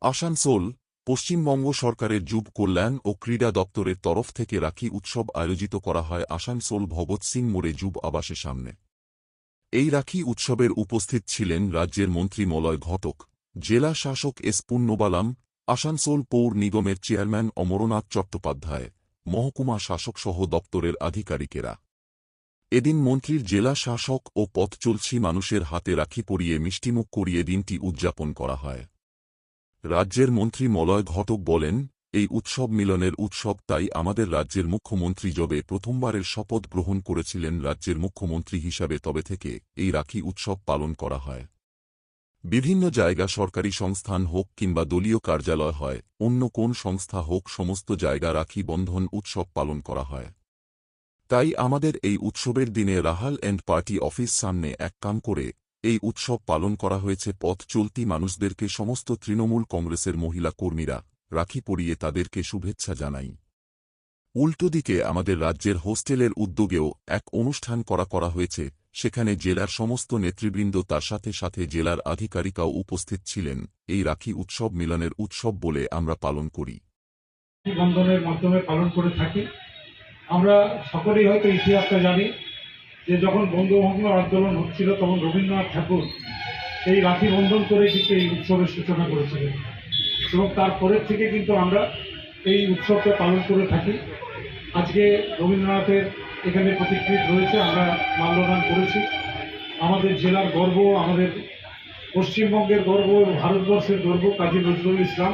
আসানসোল, পশ্চিমবঙ্গ সরকারের যুব কল্যাণ ও ক্রীড়া দপ্তরের তরফ থেকে রাখি উৎসব আয়োজিত করা হয় আসানসোল ভগৎ সিং মোড়ে যুব আবাসের সামনে। এই রাখি উৎসবের উপস্থিত ছিলেন রাজ্যের মন্ত্রী মলয় ঘটক, জেলা শাসক এস পুণ্যবালাম, আসানসোল পৌর নিগমের চেয়ারম্যান অমরনাথ চট্টোপাধ্যায়, মহকুমা শাসকসহ দপ্তরের আধিকারিকেরা। এদিন মন্ত্রীর জেলা শাসক ও পথ চলছি মানুষের হাতে রাখি পরিয়ে মিষ্টিমুখ করিয়ে দিনটি উদযাপন করা হয়। রাজ্যের মন্ত্রী মলয় ঘটক বলেন, এই উৎসব মিলনের উৎসব, তাই আমাদের রাজ্যের মুখ্যমন্ত্রী যবে প্রথমবারের শপথ গ্রহণ করেছিলেন রাজ্যের মুখ্যমন্ত্রী হিসাবে তবে থেকে এই রাখি উৎসব পালন করা হয়। বিভিন্ন জায়গা সরকারি সংস্থান হোক কিংবা দলীয় কার্যালয় হয়, অন্য কোন সংস্থা হোক, সমস্ত জায়গা রাখি বন্ধন উৎসব পালন করা হয়। তাই আমাদের এই উৎসবের দিনে রাহাল এন্ড পার্টি অফিস সামনে এক কাম করে এই উৎসব পালন করা হয়েছে। পথ চলতি মানুষদেরকে সমস্ত তৃণমূল কংগ্রেসের মহিলা কর্মীরা রাখি পরিয়ে তাদেরকে শুভেচ্ছা জানাই। উল্টো দিকে আমাদের রাজ্যের হোস্টেলের উদ্যোগেও এক অনুষ্ঠান করা হয়েছে, সেখানে জেলার সমস্ত নেতৃবৃন্দ তার সাথে সাথে জেলার আধিকারিকাও উপস্থিত ছিলেন। এই রাখি উৎসব মিলনের উৎসব বলে আমরা পালন করি। বন্ধনের মাধ্যমে পালন করে থাকি। আমরা সকলেই হয়তো ইতিহাসটা জানি যে যখন বঙ্গভঙ্গ আন্দোলন হচ্ছিল তখন রবীন্দ্রনাথ ঠাকুর এই রাখি বন্ধন করে কিন্তু এই উৎসবের সূচনা করেছিলেন, এবং তারপরের থেকে কিন্তু আমরা এই উৎসবটা পালন করে থাকি। আজকে রবীন্দ্রনাথের এখানে প্রতিকৃতি রয়েছে, আমরা মাল্যদান করেছি। আমাদের জেলার গর্ব, আমাদের পশ্চিমবঙ্গের গর্ব, ভারতবর্ষের গর্ব কাজী নজরুল ইসলাম,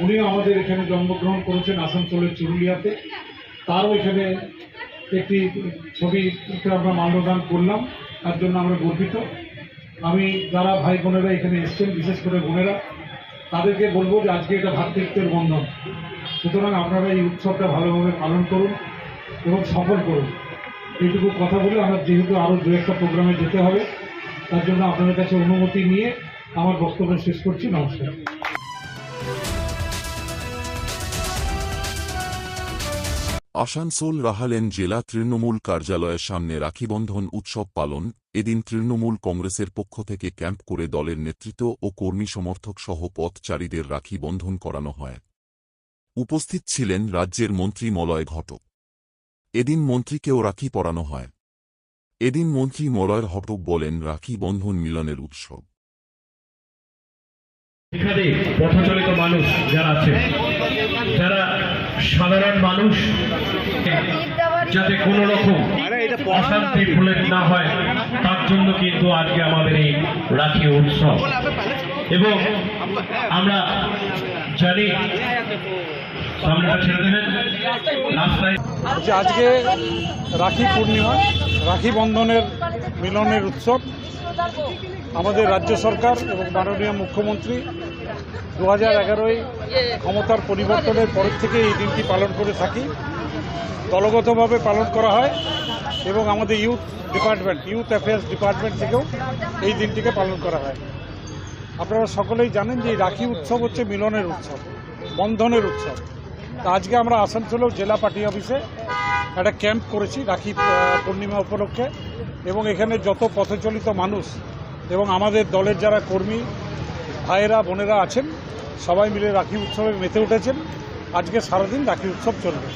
উনিও আমাদের এখানে জন্মগ্রহণ করেছেন আসানসোলের চুরুলিয়াতে। তারও এখানে একটি ছবি আমরা মাল্যদান করলাম, তার জন্য আমরা গর্বিত। আমি যারা ভাই বোনেরা এখানে এসছেন, বিশেষ করে বোনেরা, তাদেরকে বলবো যে আজকে এটা ভ্রাতৃত্বের বন্ধন, সুতরাং আপনারা এই উৎসবটা ভালোভাবে পালন করুন এবং সফল করুন। এইটুকু কথা বলে আমার যেহেতু আরও দু একটা প্রোগ্রামে যেতে হবে, তার জন্য আপনাদের কাছে অনুমতি নিয়ে আমার বক্তব্য শেষ করছি। নমস্কার। আসানসোল রাহালেন জেলা তৃণমূল কার্যালয়ের সামনে রাখিবন্ধন উৎসব পালন। এদিন তৃণমূল কংগ্রেসের পক্ষ থেকে ক্যাম্প করে দলের নেতৃত্ব ও কর্মী সমর্থক সহ পথচারীদের রাখি বন্ধন করানো হয়। উপস্থিত ছিলেন রাজ্যের মন্ত্রী মলয় ঘটক। এদিন মন্ত্রীকেও রাখি পরানো হয়। এদিন মন্ত্রী মলয় ঘটক বলেন, রাখি বন্ধন মিলনের উৎসব। এখানে পথচালিত মানুষ যারা আছে, যারা সাধারণ মানুষ, যাতে কোনো রকম অশান্তি ভুলে না হয়, তার জন্য কিন্তু আজকে আমাদের এই রাখি উৎসব। এবং আমরা জানি সামনেটা ছেড়ে দেবেন রাস্তায়। আজকে রাখি পূর্ণিমা, রাখি বন্ধনের মিলনের উৎসব। আমাদের রাজ্য সরকার এবং মাননীয় মুখ্যমন্ত্রী 2011-য় ক্ষমতার পরিবর্তনের পরের থেকে এই দিনটি পালন করে থাকি। দলগতভাবে পালন করা হয় এবং আমাদের ইউথ অ্যাফেয়ার্স ডিপার্টমেন্ট থেকেও এই দিনটিকে পালন করা হয়। আপনারা সকলেই জানেন যে রাখি উৎসব হচ্ছে মিলনের উৎসব, বন্ধনের উৎসব। তা আজকে আমরা আসানসোলেও জেলা পার্টি অফিসে একটা ক্যাম্প করেছি রাখি পূর্ণিমা উপলক্ষে, এবং এখানে যত পথচলিত মানুষ এবং আমাদের দলের যারা কর্মী ভাইয়েরা বোনেরা আছেন, সবাই মিলে রাখি উৎসবে মেতে উঠেছেন। আজকে সারাদিন রাখি উৎসব চলবে।